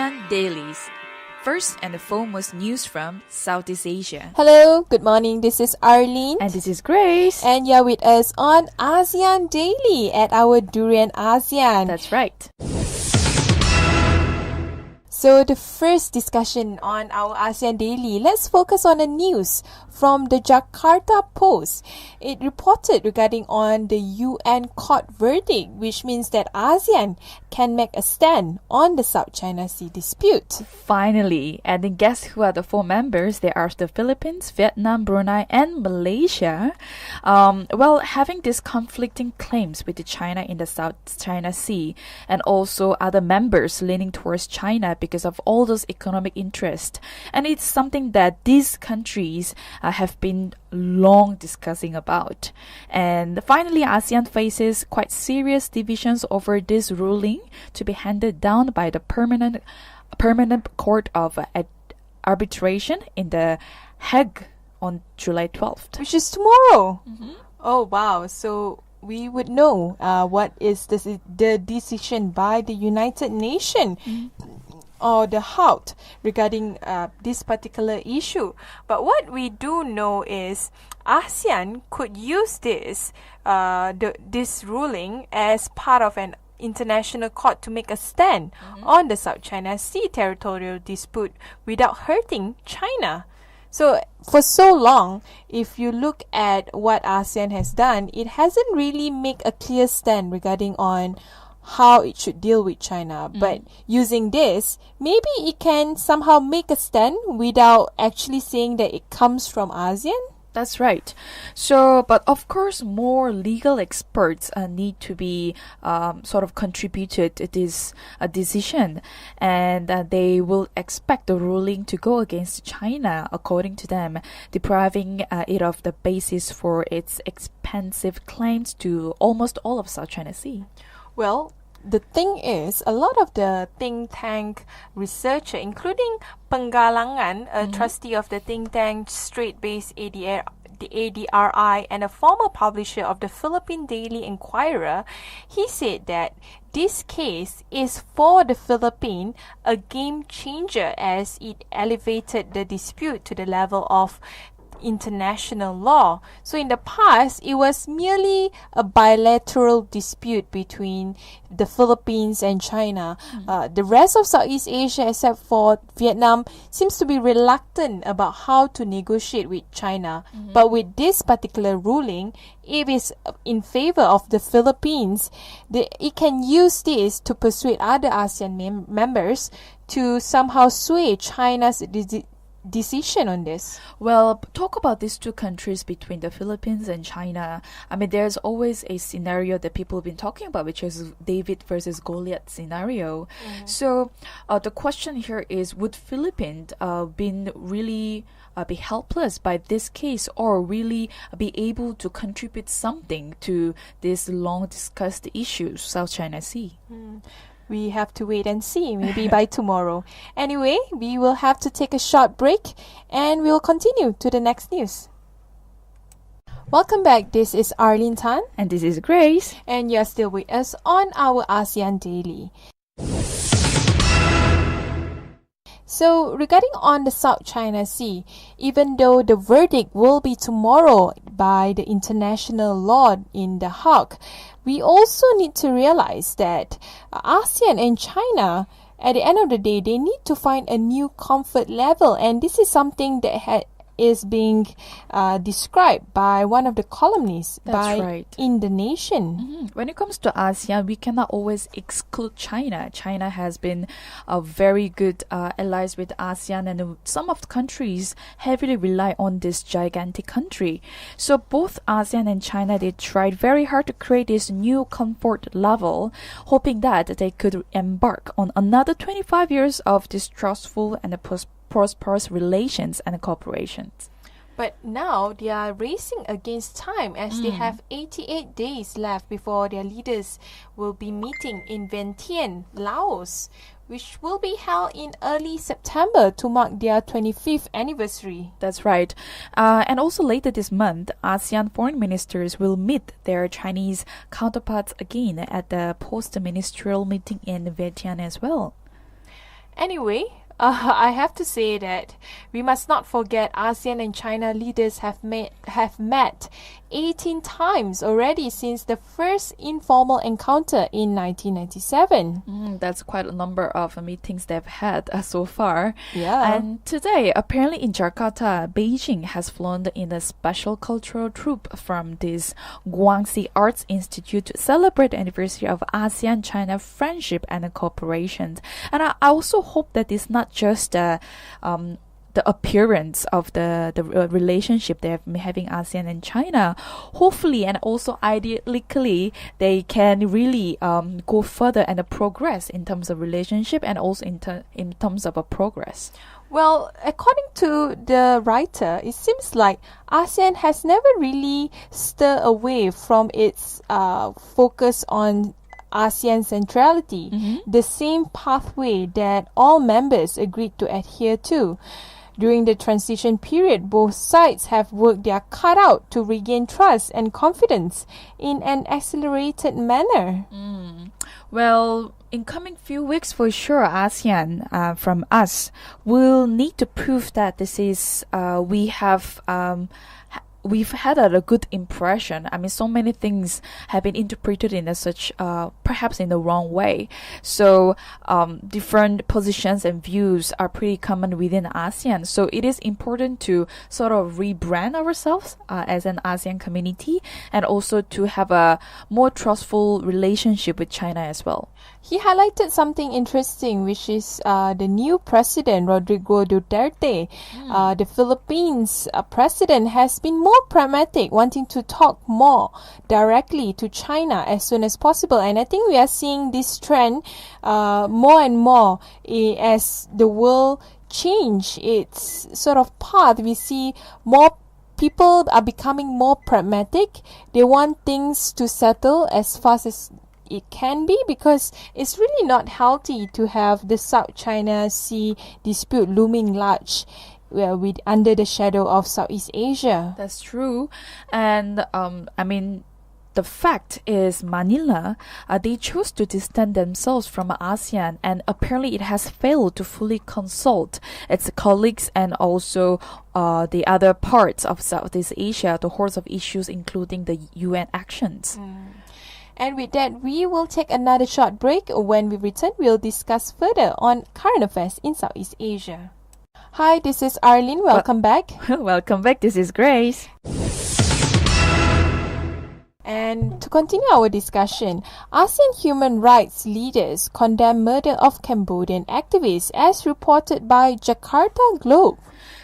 ASEAN Dailies. First and the foremost news from Southeast Asia. Hello, good morning. This is Arlene. And this is Grace. And you're with us on ASEAN Daily at our Durian ASEAN. That's right. So the first discussion on our ASEAN Daily, let's focus on the news from the Jakarta Post. It reported regarding on the UN court verdict, which means that ASEAN can make a stand on the South China Sea dispute. Finally, and then guess who are the four members? They are the Philippines, Vietnam, Brunei, and Malaysia. Having these conflicting claims with China in the South China Sea, and also other members leaning towards China because of all those economic interests. And it's something that these countries have been long discussing about. And finally, ASEAN faces quite serious divisions over this ruling to be handed down by the Permanent Court of Arbitration in The Hague on July 12th. Which is tomorrow. Mm-hmm. Oh, wow. So we would know what is the decision by the United Nations. Or the Hague regarding this particular issue. But what we do know is ASEAN could use this ruling as part of an international court to make a stand on the South China Sea territorial dispute without hurting China. So for so long, if you look at what ASEAN has done, it hasn't really made a clear stand regarding on how it should deal with China. But using this, maybe it can somehow make a stand without actually saying that it comes from ASEAN. That's right. So, but of course, more legal experts need to be sort of contributed to this decision, and they will expect the ruling to go against China, according to them, depriving it of the basis for its expensive claims to almost all of South China Sea. Well, the thing is, a lot of the think tank researcher, including Penggalangan, a trustee of the think tank Strait-based ADRI and a former publisher of the Philippine Daily Inquirer, he said that this case is for the Philippines a game changer as it elevated the dispute to the level of international law. So in the past, it was merely a bilateral dispute between the Philippines and China. The rest of Southeast Asia, except for Vietnam, seems to be reluctant about how to negotiate with China. But with this particular ruling, it is in favor of the Philippines. It can use this to persuade other ASEAN members to somehow sway China's decision on this. Well, talk about these two countries between the Philippines and China. I mean, there's always a scenario that people have been talking about, which is David versus Goliath scenario. So the question here is, would Philippines be helpless by this case, or really be able to contribute something to this long discussed issue, South China Sea? We have to wait and see, maybe by tomorrow. Anyway, we will have to take a short break and we will continue to the next news. Welcome back. This is Arlene Tan. And this is Grace. And you're still with us on our ASEAN Daily. So, regarding on the South China Sea, even though the verdict will be tomorrow by the international law in The Hague, we also need to realize that ASEAN and China, at the end of the day, they need to find a new comfort level. And this is something that is being described by one of the columnists in The Nation. When it comes to ASEAN, we cannot always exclude China. China has been a very good allies with ASEAN, and some of the countries heavily rely on this gigantic country. So both ASEAN and China, they tried very hard to create this new comfort level, hoping that they could embark on another 25 years of distrustful and prosperous relations and cooperations. But now they are racing against time as they have 88 days left before their leaders will be meeting in Vientiane, Laos, which will be held in early September to mark their 25th anniversary. That's right. And also later this month, ASEAN foreign ministers will meet their Chinese counterparts again at the post-ministerial meeting in Vientiane as well. Anyway, I have to say that we must not forget ASEAN and China leaders have met 18 times already since the first informal encounter in 1997. That's quite a number of meetings they've had so far. Yeah. And today, apparently in Jakarta, Beijing has flown in a special cultural troupe from this Guangxi Arts Institute to celebrate the anniversary of ASEAN China friendship and cooperation. And I also hope that it's not just the appearance of the relationship they're having ASEAN and China. Hopefully and also ideally they can really go further and progress in terms of relationship and also in terms of a progress. Well, according to the writer, it seems like ASEAN has never really stirred away from its focus on ASEAN centrality, the same pathway that all members agreed to adhere to. During the transition period, both sides have worked their cut out to regain trust and confidence in an accelerated manner. Well, in coming few weeks for sure, ASEAN from us will need to prove that this is we've had a good impression. I mean, so many things have been interpreted in such, perhaps in the wrong way. So, different positions and views are pretty common within ASEAN. So, it is important to sort of rebrand ourselves as an ASEAN community and also to have a more trustful relationship with China as well. He highlighted something interesting, which is the new president, Rodrigo Duterte. The Philippines president has been more pragmatic, wanting to talk more directly to China as soon as possible. And I think we are seeing this trend more and more as the world change its sort of path. We see more people are becoming more pragmatic. They want things to settle as fast as it can be, because it's really not healthy to have the South China Sea dispute looming large under the shadow of Southeast Asia. That's true. And I mean, the fact is Manila, they chose to distance themselves from ASEAN, and apparently it has failed to fully consult its colleagues and also the other parts of Southeast Asia, the hordes of issues including the UN actions. And with that, we will take another short break. When we return, we'll discuss further on current affairs in Southeast Asia. Hi, this is Arlene. Welcome back. Welcome back. This is Grace. And to continue our discussion, ASEAN human rights leaders condemn murder of Cambodian activists as reported by Jakarta Globe.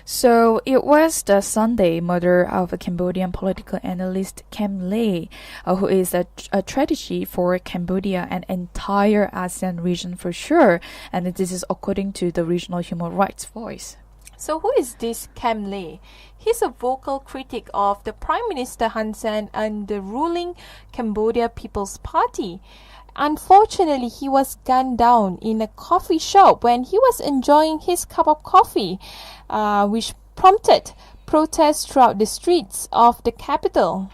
So it was the Sunday murder of a Cambodian political analyst Kem Lay, who is a tragedy for Cambodia and entire ASEAN region for sure. And this is according to the regional human rights voice. So who is this Kem Lay? He's a vocal critic of the Prime Minister Hun Sen and the ruling Cambodia People's Party. Unfortunately, he was gunned down in a coffee shop when he was enjoying his cup of coffee, which prompted protests throughout the streets of the capital.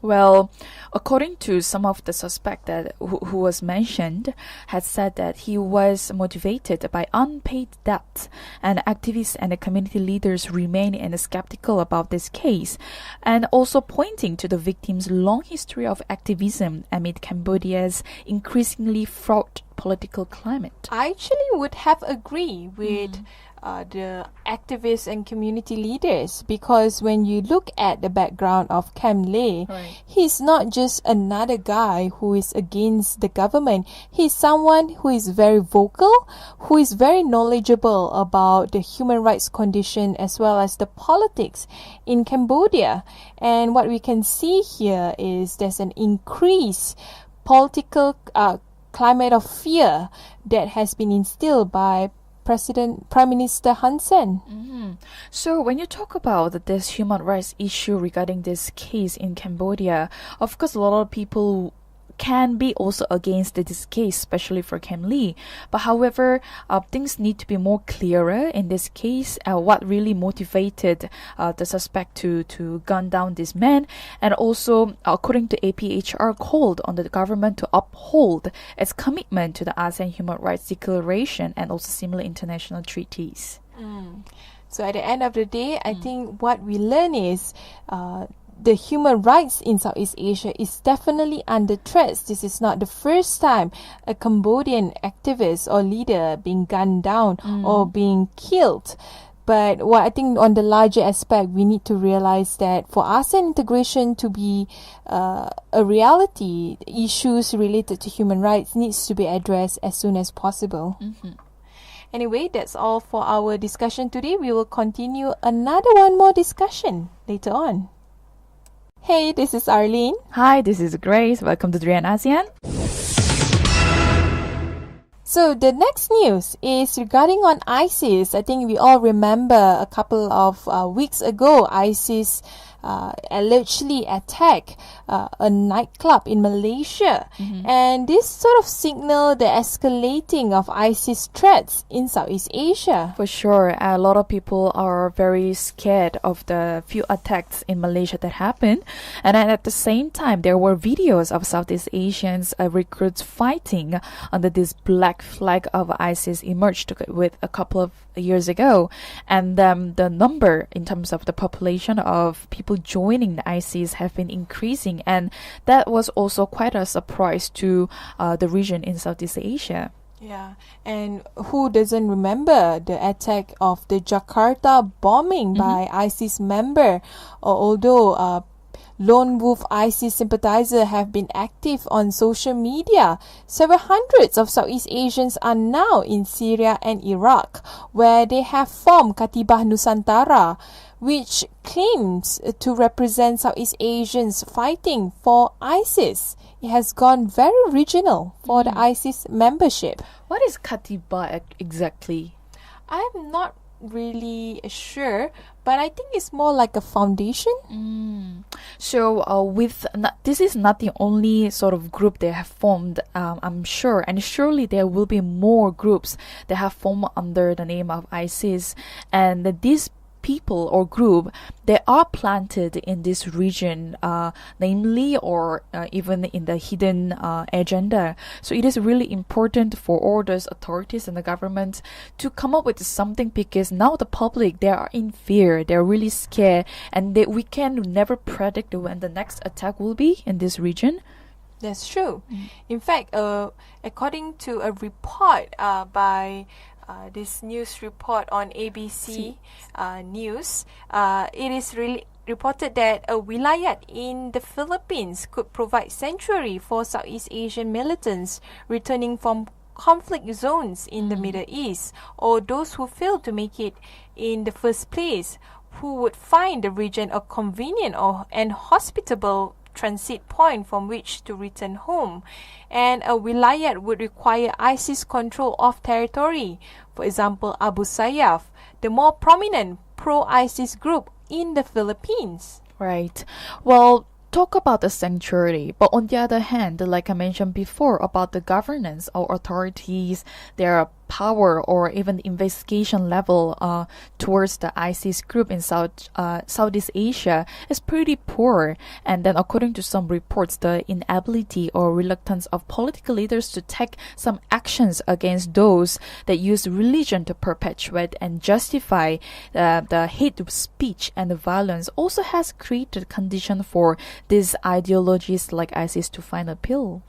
Well, according to some of the suspect that who was mentioned, had said that he was motivated by unpaid debt, and activists and the community leaders remain skeptical about this case, and also pointing to the victim's long history of activism amid Cambodia's increasingly fraught political climate. I actually would have agreed with the activists and community leaders, because when you look at the background of Kem Lay, he's not just another guy who is against the government. He's someone who is very vocal, who is very knowledgeable about the human rights condition as well as the politics in Cambodia. And what we can see here is there's an increased political climate of fear that has been instilled by Prime Minister Hun Sen. So when you talk about this human rights issue regarding this case in Cambodia, of course a lot of people can be also against this case, especially for Kim Lee. But however, things need to be more clearer in this case. What really motivated the suspect to gun down this man, and also according to APHR, called on the government to uphold its commitment to the ASEAN Human Rights Declaration and also similar international treaties. So at the end of the day, I think what we learn is the human rights in Southeast Asia is definitely under threat. This is not the first time a Cambodian activist or leader being gunned down or being killed. But what I think on the larger aspect, we need to realize that for ASEAN integration to be a reality, issues related to human rights needs to be addressed as soon as possible. Anyway, that's all for our discussion today. We will continue one more discussion later on. Hey, this is Arlene. Hi, this is Grace. Welcome to 3 ASEAN. So the next news is regarding on ISIS. I think we all remember a couple of weeks ago, ISIS allegedly attacked a nightclub in Malaysia. And this sort of signaled the escalating of ISIS threats in Southeast Asia. For sure, a lot of people are very scared of the few attacks in Malaysia that happened. And then at the same time, there were videos of Southeast Asians recruits fighting under this black flag of ISIS emerged with a couple of years ago. And the number in terms of the population of people joining the ISIS have been increasing, and that was also quite a surprise to the region in Southeast Asia. Yeah, and who doesn't remember the attack of the Jakarta bombing by ISIS member? Although lone wolf ISIS sympathizers have been active on social media, several hundreds of Southeast Asians are now in Syria and Iraq, where they have formed Katibah Nusantara, which claims to represent Southeast Asians fighting for ISIS. It has gone very regional for the ISIS membership. What is Katibah exactly? I'm not really sure, but I think it's more like a foundation. So this is not the only sort of group they have formed, I'm sure, and surely there will be more groups that have formed under the name of ISIS, and these people or group, they are planted in this region, namely or even in the hidden agenda. So it is really important for all those authorities and the government to come up with something, because now the public, they are in fear, they're really scared, and we can never predict when the next attack will be in this region. That's true. In fact, according to a report by this news report on ABC News, it is really reported that a wilayat in the Philippines could provide sanctuary for Southeast Asian militants returning from conflict zones in the Middle East, or those who failed to make it in the first place, who would find the region a convenient and hospitable transit point from which to return home. And a wilayat would require ISIS control of territory. For example, Abu Sayyaf, the more prominent pro-ISIS group in the Philippines. Right. Well, talk about the sanctuary, but on the other hand, like I mentioned before, about the governance or authorities, their power or even investigation level towards the ISIS group in Southeast Asia is pretty poor. And then according to some reports, the inability or reluctance of political leaders to take some actions against those that use religion to perpetuate and justify the hate speech and the violence also has created condition for these ideologies like ISIS to find appeal.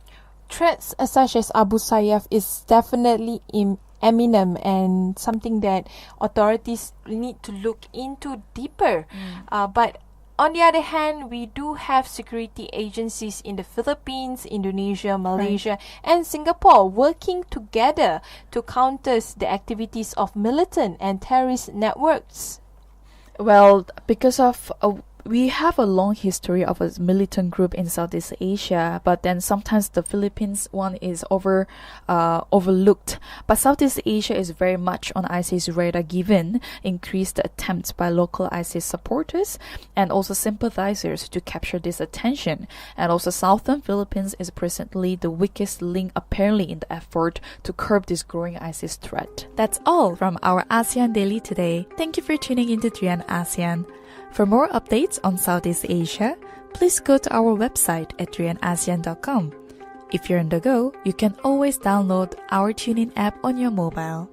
Threats such as Abu Sayyaf is definitely eminent and something that authorities need to look into deeper. But on the other hand, we do have security agencies in the Philippines, Indonesia, Malaysia, and Singapore working together to counter the activities of militant and terrorist networks. Well, because of we have a long history of a militant group in Southeast Asia, but then sometimes the Philippines one is overlooked. But Southeast Asia is very much on ISIS radar given increased attempts by local ISIS supporters and also sympathizers to capture this attention. And also Southern Philippines is presently the weakest link apparently in the effort to curb this growing ISIS threat. That's all from our ASEAN Daily today. Thank you for tuning into 3 ASEAN. For more updates on Southeast Asia, please go to our website at 3ASEAN.com. If you're on the go, you can always download our TuneIn app on your mobile.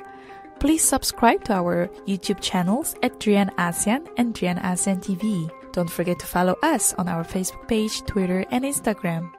Please subscribe to our YouTube channels at 3 ASEAN and 3 ASEAN TV. Don't forget to follow us on our Facebook page, Twitter, and Instagram.